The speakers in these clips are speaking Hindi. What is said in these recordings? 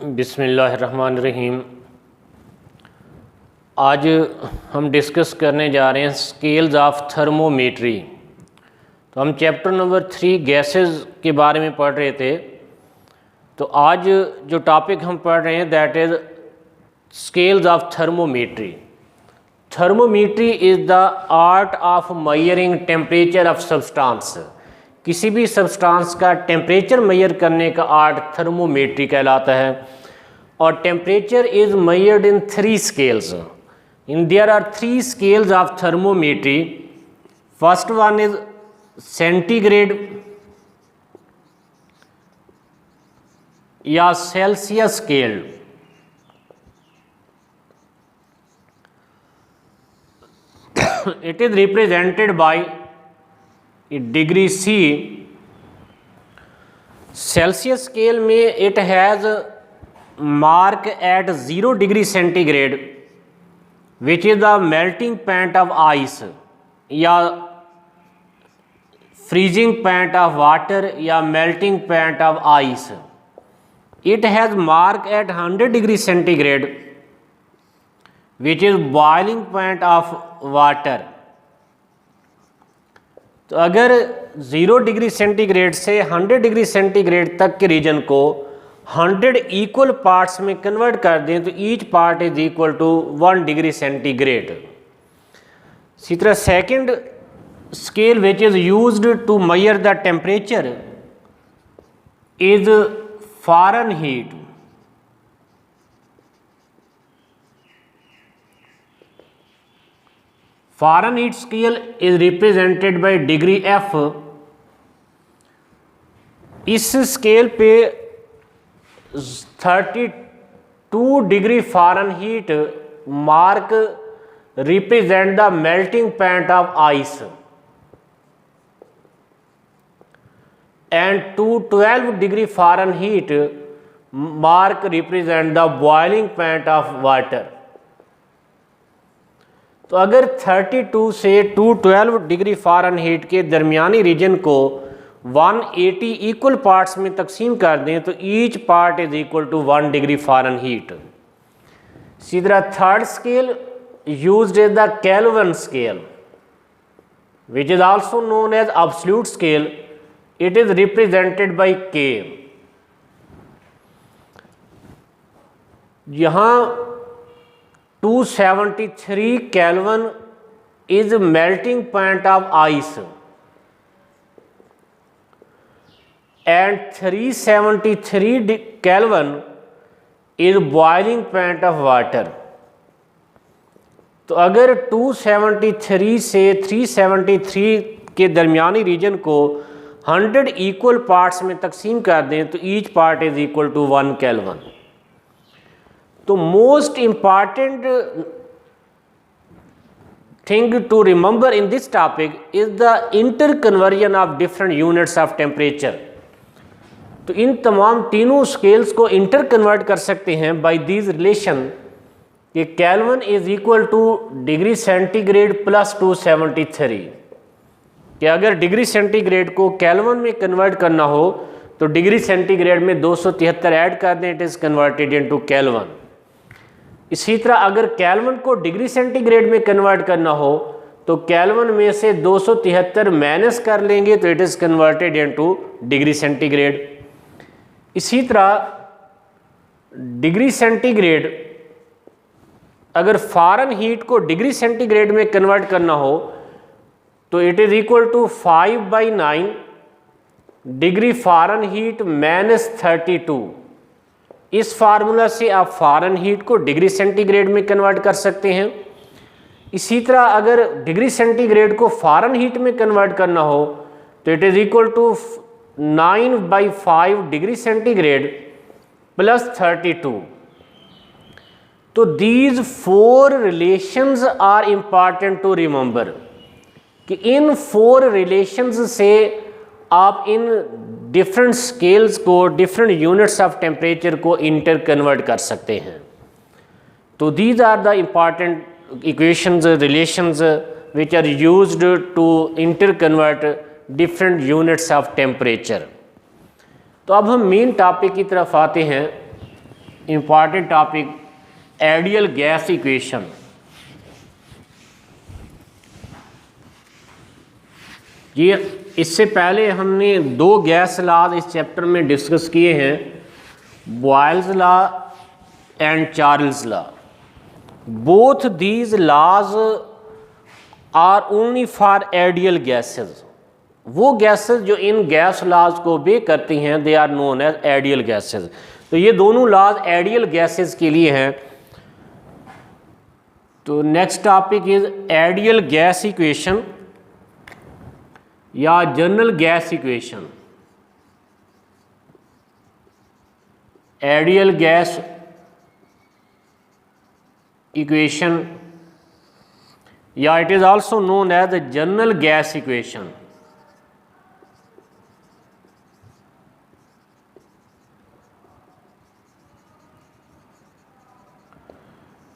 बिस्मिल्लाहिर्रहमानिर्रहीम। आज हम डिस्कस करने जा रहे हैं स्केल्स ऑफ थर्मोमीट्री। तो हम चैप्टर नंबर 3 गैसेस के बारे में पढ़ रहे थे। तो आज जो टॉपिक हम पढ़ रहे हैं that is scales of thermometry. Thermometry is the art of measuring temperature of substance. किसी भी सब्सटेंस का टेम्परेचर मेजर करने का आर्ट थर्मोमीट्री कहलाता है। और temperature is measured in 3 scales. In there are 3 scales of thermometry. First one is centigrade या Celsius scale. It is represented by a degree C. Celsius scale में it has mark at 0 degree centigrade, which is the melting point of ice या freezing point of water या melting point of ice. It has mark at 100 degree centigrade, which is boiling point of water. तो अगर 0 डिग्री सेंटीग्रेड से 100 डिग्री सेंटीग्रेड तक के रीजन को 100 इक्वल पार्ट्स में कन्वर्ट कर दें तो each part is equal to 1 degree centigrade. इसी तरह second scale which is used to measure the temperature is Fahrenheit. Fahrenheit scale is represented by degree F। इस स्केल पे 32 degree Fahrenheit mark represent the melting point of ice and 212 degree Fahrenheit mark represent the boiling point of water. तो अगर 32 से 212 डिग्री फ़ारेनहीट के दरमियानी रीजन को 180 इक्वल पार्ट्स में तकसीम कर दें तो each part is equal to 1 degree Fahrenheit. इसी तरह third scale used is the Kelvin scale which is also known as absolute scale. It is represented by K। यहाँ 273 Kelvin is melting point of ice and 373 Kelvin is boiling point of water। तो अगर 273 से 373 के दरमियानी रीजन को 100 इक्वल पार्ट्स में तकसीम कर दें तो each part is equal to 1 Kelvin। तो most important thing to remember in this topic is the inter conversion of different units of temperature. तो इन तमाम तीनों स्केल्स को इंटर कन्वर्ट कर सकते हैं बाय दीज रिलेशन कि kelvin is equal two degree centigrade plus 273। कि अगर डिग्री सेंटीग्रेड को केल्विन में कन्वर्ट करना हो तो डिग्री सेंटीग्रेड में 273 ऐड कर दें, it is converted into kelvin. इसी तरह अगर केल्विन को डिग्री सेंटीग्रेड में कन्वर्ट करना हो तो केल्विन में से 273 माइनस कर लेंगे तो it is converted into degree centigrade. इसी तरह डिग्री सेंटीग्रेड अगर फ़ारेनहीट को डिग्री सेंटीग्रेड में कन्वर्ट करना हो तो it is equal to 5/9 degree Fahrenheit minus 32। इस फार्मूला से आप फ़ारेनहीट को डिग्री सेंटीग्रेड में कन्वर्ट कर सकते हैं। इसी तरह अगर डिग्री सेंटीग्रेड को फ़ारेनहीट में कन्वर्ट करना हो तो it is equal to 9/5 degree centigrade plus 32। तो these 4 relations are important to remember कि इन 4 रिलेशंस से आप इन डिफरेंट स्केल्स को डिफरेंट यूनिट्स ऑफ टेम्परेचर को इंटर कन्वर्ट कर सकते हैं। तो these are the important equations relations which are used to inter convert different units of temperature. तो अब हम मेन टॉपिक की तरफ आते हैं important topic ideal gas equation. ये इससे पहले हमने दो गैस लॉज इस चैप्टर में डिस्कस किए हैं, Boyle's law and Charles law. Both these laws are only for ideal gases. वो गैसेस जो इन गैस लॉज को ओबे करती हैं they are known as ideal gases. तो ये दोनों लॉज आइडियल गैसेस के लिए हैं। तो next topic is ideal gas equation या general gas equation. Ideal gas equation या it is also known as the general gas equation.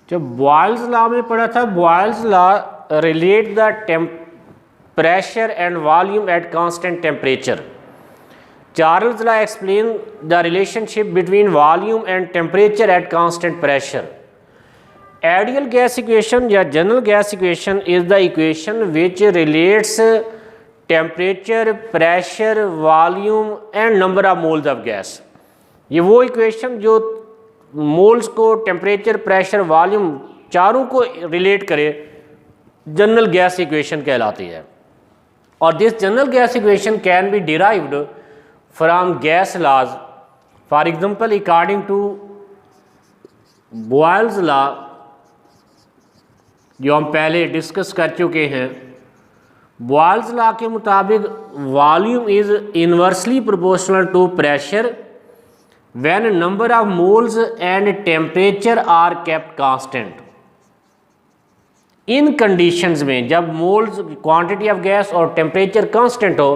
जब बॉयल्स लॉ में पढ़ा था, Boyle's law relate the pressure and volume at constant temperature. Charles law explain the relationship between volume and temperature at constant pressure. Ideal gas equation या general gas equation is the equation which relates temperature, pressure, volume and number of moles of gas. ये वो equation जो moles को temperature, pressure, volume चारों को relate करे जनरल गैस इक्वेशन कहलाती है। और this general gas equation can be derived from gas laws. For example according to Boyle's law जो हम पहले डिस्कस कर चुके हैं, बॉयल्स लॉ के मुताबिक volume is inversely proportional to pressure when number of moles and temperature are kept constant. इन कंडीशंस में जब मोल्स क्वांटिटी ऑफ गैस और टेम्परेचर कांस्टेंट हो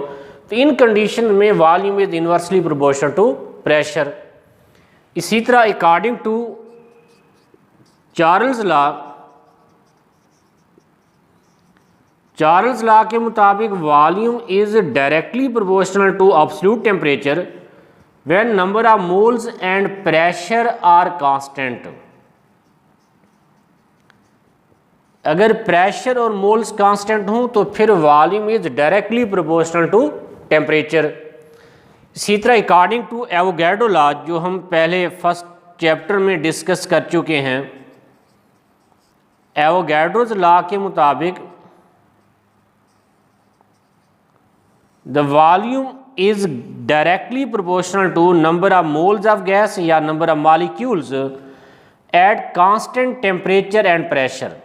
तो इन कंडीशन में volume is inversely proportional to pressure. इसी तरह according to Charles law, Charles law के मुताबिक volume is directly proportional to absolute temperature when number of moles and pressure are constant. अगर प्रेशर और मोल्स कांस्टेंट हों तो फिर volume is directly proportional to temperature. इसी तरह अकॉर्डिंग टू एवोगैड्रो लॉ जो हम पहले फर्स्ट चैप्टर में डिस्कस कर चुके हैं, एवोगैड्रोज लॉ के मुताबिक the volume is directly proportional to number of moles of gas या number of molecules at constant temperature and pressure.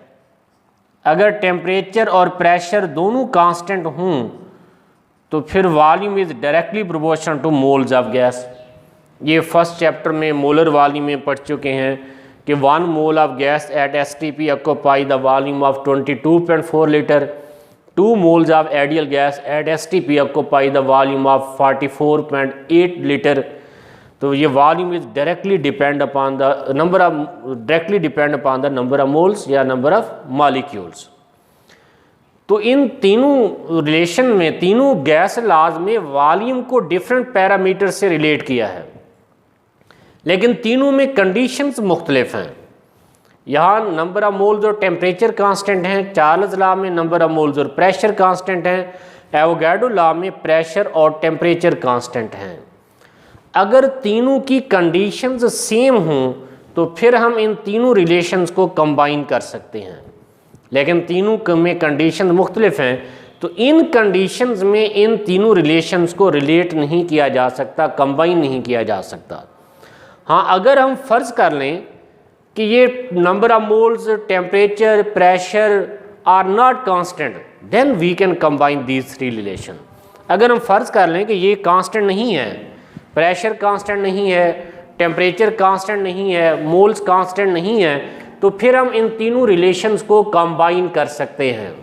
अगर टेम्परेचर और प्रेशर दोनों कांस्टेंट हों तो फिर volume is directly proportional to moles of gas. ये फर्स्ट चैप्टर में मोलर वॉल्यूम में पढ़ चुके हैं कि 1 mole of gas at STP occupy the volume of 22.4 litre, 2 moles of ideal gas at STP occupy the volume of 44.8 litre. तो ये volume is directly depend upon the number of number of moles या नंबर ऑफ मॉलिक्यूल्स। तो इन तीनों रिलेशन में, तीनों गैस लॉज में वॉल्यूम को डिफरेंट पैरामीटर से रिलेट किया है, लेकिन तीनों में कंडीशंस मुख्तलिफ हैं। यहाँ नंबर ऑफ मोल्स और टेम्परेचर कांस्टेंट हैं, चार्ल्स लॉ में नंबर ऑफ मोल्स और प्रेशर कांस्टेंट हैं, एवोगैड्रो लॉ में प्रेशर और टेम्परेचर कांस्टेंट हैं। अगर तीनों की कंडीशंस सेम हों तो फिर हम इन तीनों रिलेशंस को कंबाइन कर सकते हैं, लेकिन तीनों में कंडीशन मुख्तलिफ हैं तो इन कंडीशंस में इन तीनों रिलेशंस को रिलेट नहीं किया जा सकता, कंबाइन नहीं किया जा सकता। हाँ, अगर हम फ़र्ज़ कर लें कि ये number of moles, temperature, pressure are not constant, then we can combine these 3 relation. अगर हम फ़र्ज़ कर लें कि ये कांस्टेंट नहीं है, प्रेशर कांस्टेंट नहीं है, टेम्परेचर कांस्टेंट नहीं है, मोल्स कांस्टेंट नहीं है, तो फिर हम इन तीनों रिलेशंस को कंबाइन कर सकते हैं।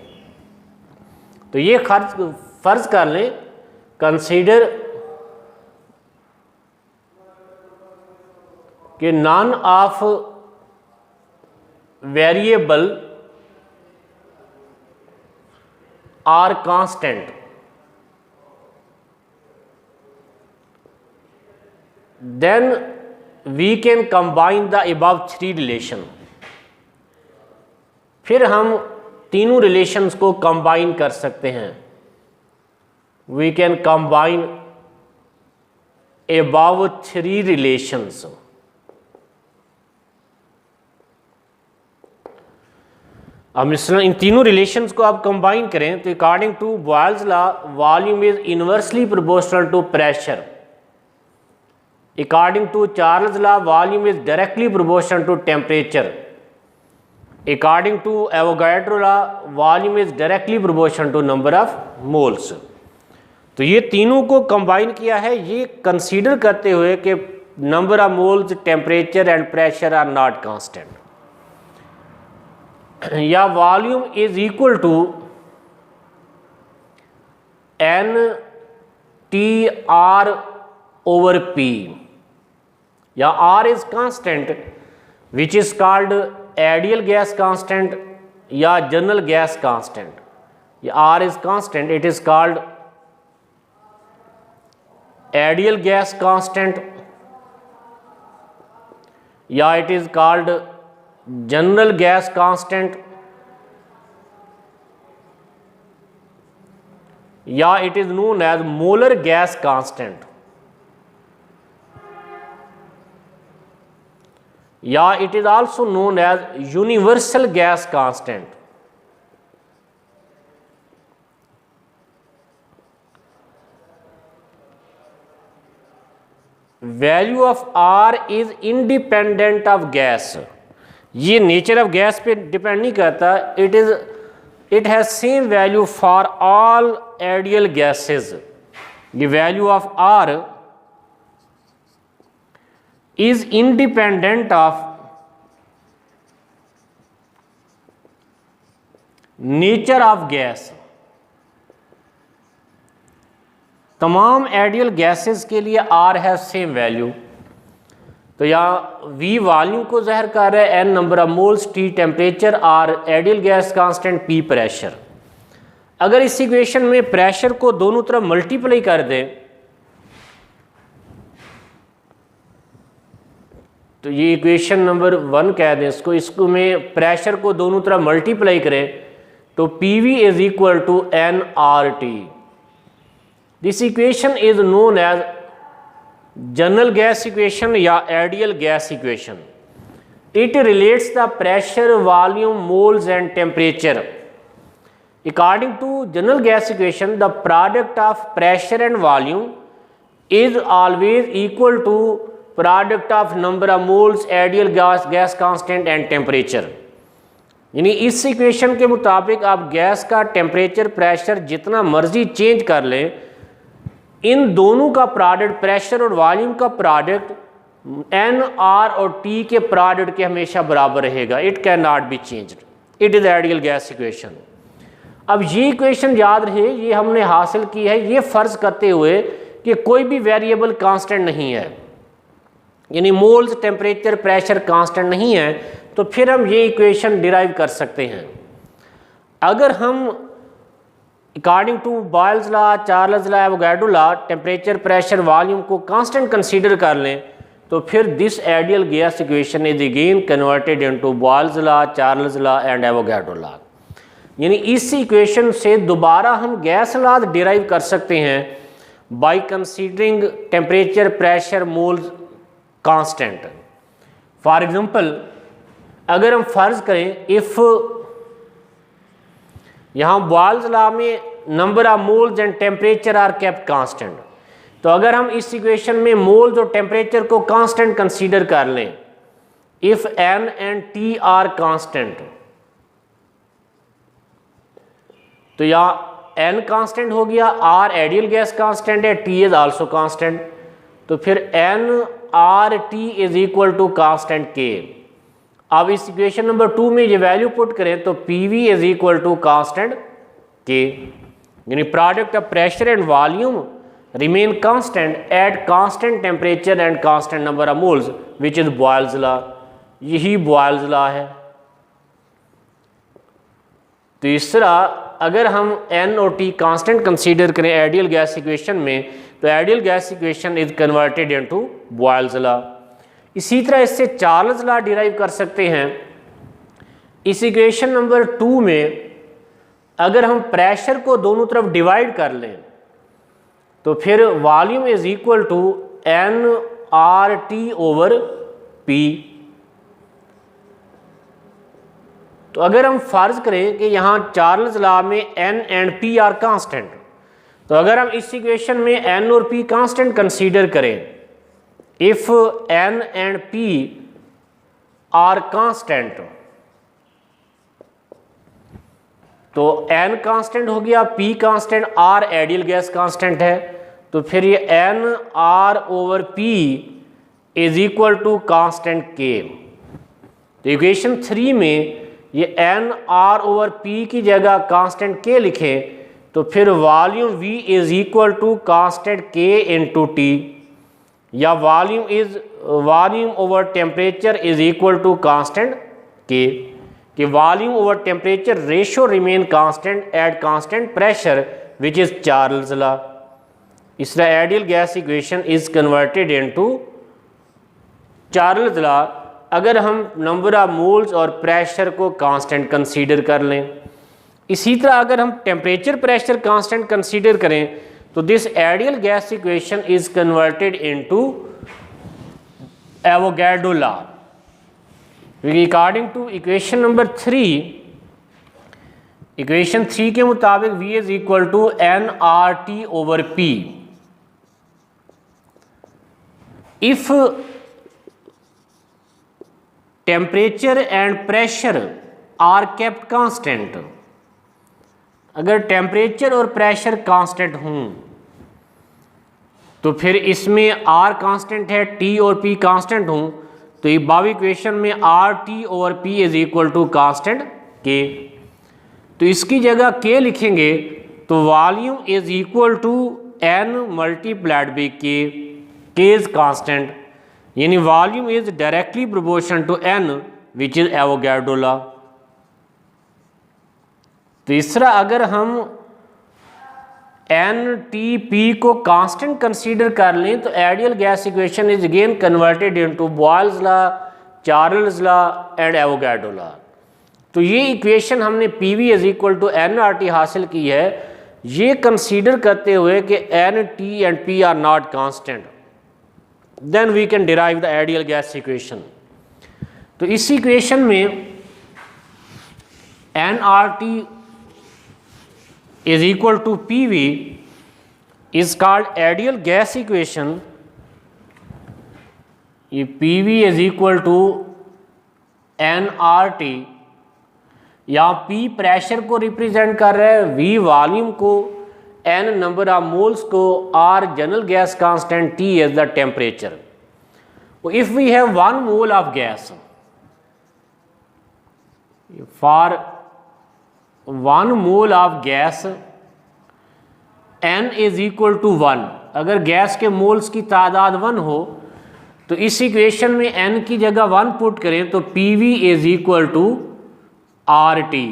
तो ये फ़र्ज़ कर लें, कंसीडर कि none of variable are constant, then we can combine the above three relation. फिर हम तीनों रिलेशंस को कंबाइन कर सकते हैं। We can combine above three relations. अब इन तीनों रिलेशंस को आप कंबाइन करें तो according to Boyle's law volume is inversely proportional to pressure. According to Charles law volume is directly proportional to temperature. According to Avogadro law volume is directly proportional to number of moles. तो ये तीनों को कंबाइन किया है, ये कंसीडर करते हुए कि number of moles, temperature and pressure are not constant, या volume is equal to n T R over P, या R is constant which is called ideal gas constant या जनरल गैस कांस्टेंट। या R is constant, it is called ideal gas constant या it is called general gas constant या it is known as molar gas constant या it is also known as universal gas constant. Value of R is independent of gas. ये नेचर ऑफ गैस पे डिपेंड नहीं करता, it has same value for all ideal gases. ये value of R is independent of nature of gas। तमाम आइडियल गैसेस के लिए R है सेम वैल्यू। तो यहाँ V वॉल्यूम को ज़ाहिर कर रहा है, N number of moles, T temperature, R ideal gas constant, P pressure. अगर इस इक्वेशन में प्रेशर को दोनों तरफ मल्टीप्लाई कर दें तो ये इक्वेशन नंबर 1 कह दें इसको में प्रेशर को दोनों तरफ मल्टीप्लाई करें तो PV is equal to nRT। This equation is known as general gas equation या ideal gas equation. It relates the pressure, volume, moles and temperature. According to general gas equation the product of pressure and volume is always equal to product of number of moles, ideal gas constant and temperature. यानी इस इक्वेशन के मुताबिक आप गैस का टेम्परेचर, प्रेशर जितना मर्जी चेंज कर लें, इन दोनों का प्रोडक्ट, प्रेशर और वॉल्यूम का प्रोडक्ट एन, आर और टी के प्रोडक्ट के हमेशा बराबर रहेगा। It can not be changed, it is ideal gas equation. अब ये इक्वेशन याद रहे, ये हमने हासिल की है ये फ़र्ज़ करते हुए कि कोई भी वेरिएबल कांस्टेंट नहीं है, यानी मोल्स, टेम्परेचर, प्रेशर कांस्टेंट नहीं है, तो फिर हम ये इक्वेशन डिराइव कर सकते हैं। अगर हम according to Boyle's law, Charles law, Avogadro law temperature, pressure, volume को कांस्टेंट कंसीडर कर लें तो फिर this ideal gas equation is again converted into Boyle's law, Charles law and Avogadro law. यानी इस इक्वेशन से दोबारा हम गैस लॉ डिराइव कर सकते हैं by considering temperature, pressure, moles constant. For example अगर हम फर्ज करें इफ यहाँ बॉयल्स लॉ में number of moles and temperature are kept constant, तो अगर हम इस इक्वेशन में मोल्स और टेम्परेचर को कांस्टेंट कंसीडर कर लें, if N and T are constant, तो यहाँ एन कांस्टेंट हो गया, आर आइडियल गैस कांस्टेंट है, टी इज आल्सो कांस्टेंट, तो फिर N R T is equal to constant K. अब इस इक्वेशन नंबर 2 में ये वैल्यू पुट करें तो P V is equal to constant K, यानी product of pressure and volume remain constant at constant temperature and constant number of moles which is Boyle's law. यही बॉयल्स लॉ है। तो इस तरह अगर हम एन और टी कांस्टेंट कंसीडर करें आइडियल गैस इक्वेशन में, तो ideal gas equation is converted into Boyle's law. इसी तरह इससे चार्ल्स लॉ डिराइव कर सकते हैं। इस इक्वेशन नंबर 2 में अगर हम प्रेशर को दोनों तरफ डिवाइड कर लें तो फिर volume is equal to n R T over P. तो अगर हम फर्ज करें कि यहाँ चार्ल्स लॉ में n and P are constant, तो अगर हम इस इक्वेशन में एन और पी कांस्टेंट कंसीडर करें, if N and P are constant, तो एन कांस्टेंट हो गया, P constant, R ideal gas constant है, तो फिर ये n R over P is equal to constant K. तो इक्वेशन 3 में ये एन आर ओवर पी की जगह कांस्टेंट के लिखें तो फिर volume V is equal to constant K into T, या volume over temperature is equal to constant K, कि volume over temperature ratio remain constant at constant pressure which is Charles law. इस तरह ideal gas equation is converted into Charles law अगर हम नंबर ऑफ मोल्स और प्रेशर को कांस्टेंट कंसीडर कर लें। इसी तरह अगर हम टेम्परेचर प्रेशर कांस्टेंट कंसीडर करें तो this ideal gas equation is converted into Avogadro law. According to equation number 3, equation 3 के मुताबिक V is equal to n R T over P. If temperature and pressure are kept constant, अगर टेम्परेचर और प्रेशर कांस्टेंट हों तो फिर इसमें आर कांस्टेंट है, टी और पी कांस्टेंट हों, तो ये बावी इक्वेशन में R T over P is equal to constant K. तो इसकी जगह के लिखेंगे तो volume is equal to n multiplied by K is constant, यानी volume is directly proportional to n which is Avogadro law. तो इस तरह अगर हम एन टी पी को कांस्टेंट कंसीडर कर लें तो ideal gas equation is again converted into Boyle's law, Charles law and Avogadro law. तो ये इक्वेशन हमने P V is equal to n R T हासिल की है, ये कंसीडर करते हुए कि n T and P are not constant, then we can derive the ideal gas equation. तो इस इक्वेशन में n R T is equal to PV is called ideal gas equation। ये PV is equal to nRT, यहाँ P प्रेशर को रिप्रेजेंट कर रहा है, V वॉल्यूम को, N नंबर ऑफ मोल्स को, R general gas constant, T is the temperature। If we have 1 mole of gas, for 1 mole of gas n is equal to 1, अगर गैस के मोल्स की तादाद 1 हो तो इस इक्वेशन में n की जगह 1 पुट करें तो PV is equal to RT।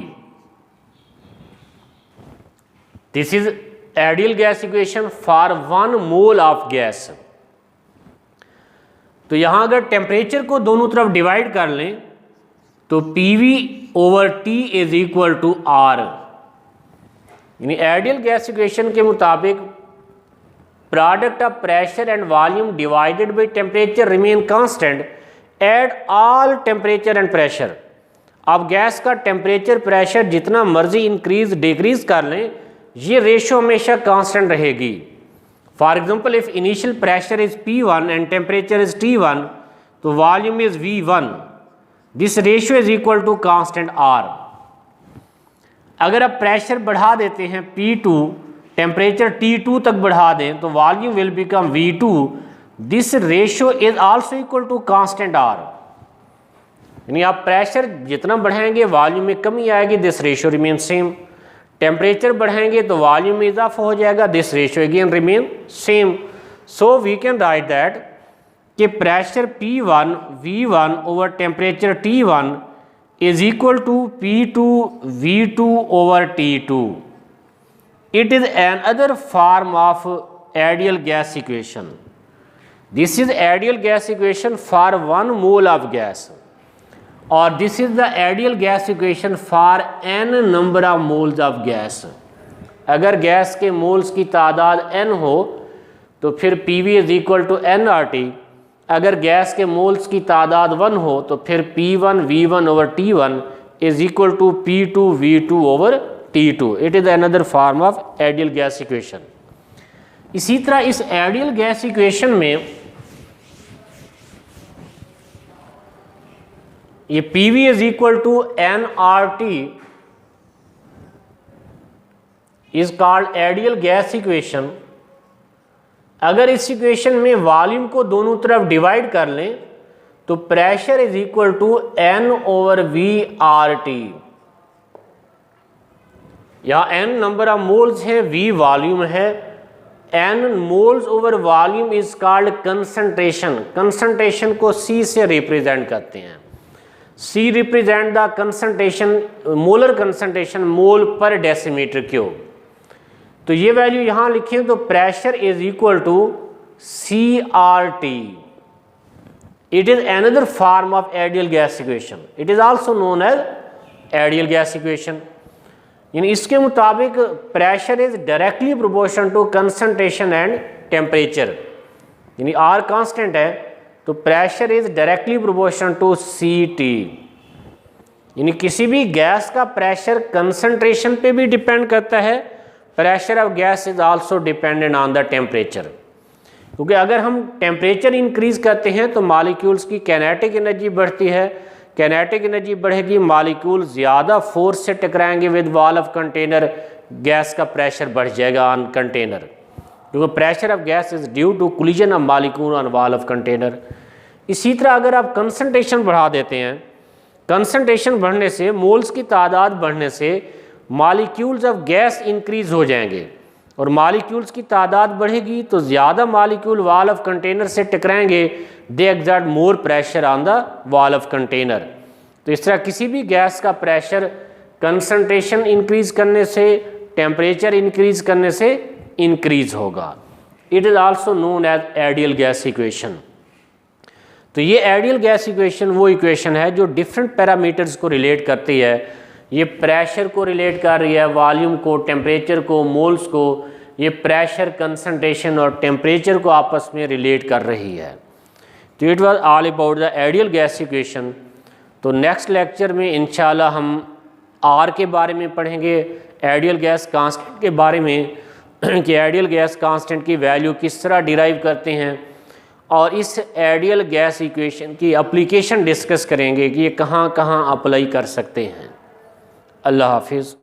This is ideal gas equation for 1 mole of gas. तो यहां अगर टेम्परेचर को दोनों तरफ डिवाइड कर लें तो PV over T is equal to R, यानी आइडियल गैस इक्वेशन के मुताबिक product of pressure and volume divided by temperature remain constant at all temperature and pressure. अब गैस का टेम्परेचर प्रेशर जितना मर्जी इंक्रीज डिक्रीज कर लें, ये रेशो हमेशा कांस्टेंट रहेगी। For example if initial pressure is P1 and temperature is T1 तो volume is V1, this ratio is equal to constant R। अगर आप प्रेशर बढ़ा देते हैं P2, टेम्परेचर T2 तक बढ़ा दें तो volume will become V2, this ratio is also equal to constant R। यानी आप प्रेशर जितना बढ़ाएंगे वॉल्यूम में कमी आएगी, this ratio remain same. Temperature बढ़ाएंगे तो वॉल्यूम में इजाफा हो जाएगा, this ratio again remain same. So we can write that कि pressure P1 V1 over temperature T1 is equal to P2 V2 over T2। It is another form of ideal gas equation। This is ideal gas equation for 1 mole of gas, और this is the ideal gas equation for n number of moles of gas. अगर गैस के मोल्स की तादाद n हो तो फिर PV is equal to nRT। अगर गैस के मोल्स की तादाद 1 हो तो फिर P1 V1 over T1 is equal to P2 V2 over T2। It is another form of ideal gas equation. इसी तरह इस आइडियल गैस इक्वेशन में ये PV is equal to nRT is called ideal gas equation. अगर इस इक्वेशन में वॉल्यूम को दोनों तरफ डिवाइड कर लें तो pressure is equal to N over VRT। यहाँ N नंबर ऑफ मोल्स हैं, V वॉल्यूम है, N moles over volume is called concentration. Concentration को C से रिप्रेजेंट करते हैं। C represent the concentration, molar concentration mole per decimetre cube. तो ये वैल्यू यहाँ लिखें तो pressure is equal to CRT। It is another form of ideal gas equation. It is also known as ideal gas equation. यानी इसके मुताबिक pressure is directly proportional to concentration and temperature. यानी R कांस्टेंट है तो pressure is directly proportional to CT। यानी किसी भी गैस का प्रेशर कंसंट्रेशन पे भी डिपेंड करता है। Pressure of gas is also dependent on the temperature, क्योंकि अगर हम टेम्परेचर इंक्रीज करते हैं तो मॉलिक्यूल्स की काइनेटिक एनर्जी बढ़ती है। काइनेटिक एनर्जी बढ़ेगी, मॉलिक्यूल ज़्यादा फोर्स से टकराएंगे with wall of container, gas का प्रेशर बढ़ जाएगा ऑन कंटेनर, क्योंकि pressure of gas is due to collision of molecule on wall of container. इसी तरह अगर आप कंसंट्रेशन बढ़ा देते हैं, कंसंट्रेशन बढ़ने से, मोल्स की तादाद बढ़ने से मॉलिक्यूल्स ऑफ गैस इंक्रीज हो जाएंगे, और मॉलिक्यूल्स की तादाद बढ़ेगी तो ज़्यादा मॉलिक्यूल वॉल ऑफ कंटेनर से टकराएंगे, they exert more pressure on the wall of container. तो इस तरह किसी भी गैस का प्रेशर कंसंट्रेशन इंक्रीज करने से, टेम्परेचर इंक्रीज करने से इंक्रीज होगा। It is also known as ideal gas equation. तो ये आइडियल गैस इक्वेशन वो इक्वेशन है जो डिफरेंट पैरामीटर्स को रिलेट करती है। ये प्रेशर को रिलेट कर रही है, वॉल्यूम को, टेम्परेचर को, मोल्स को। ये प्रेशर, कंसंट्रेशन और टेम्परेचर को आपस में रिलेट कर रही है। तो it was all about the ideal gas equation. तो नेक्स्ट लेक्चर में इंशाल्लाह हम R के बारे में पढ़ेंगे, आइडियल गैस कांस्टेंट के बारे में कि आइडियल गैस कांस्टेंट की वैल्यू किस तरह डिराइव करते हैं, और इस आइडियल गैस इक्वेशन की एप्लीकेशन डिस्कस करेंगे कि ये कहाँ कहाँ अप्लाई कर सकते हैं। अल्लाह हाफिज़।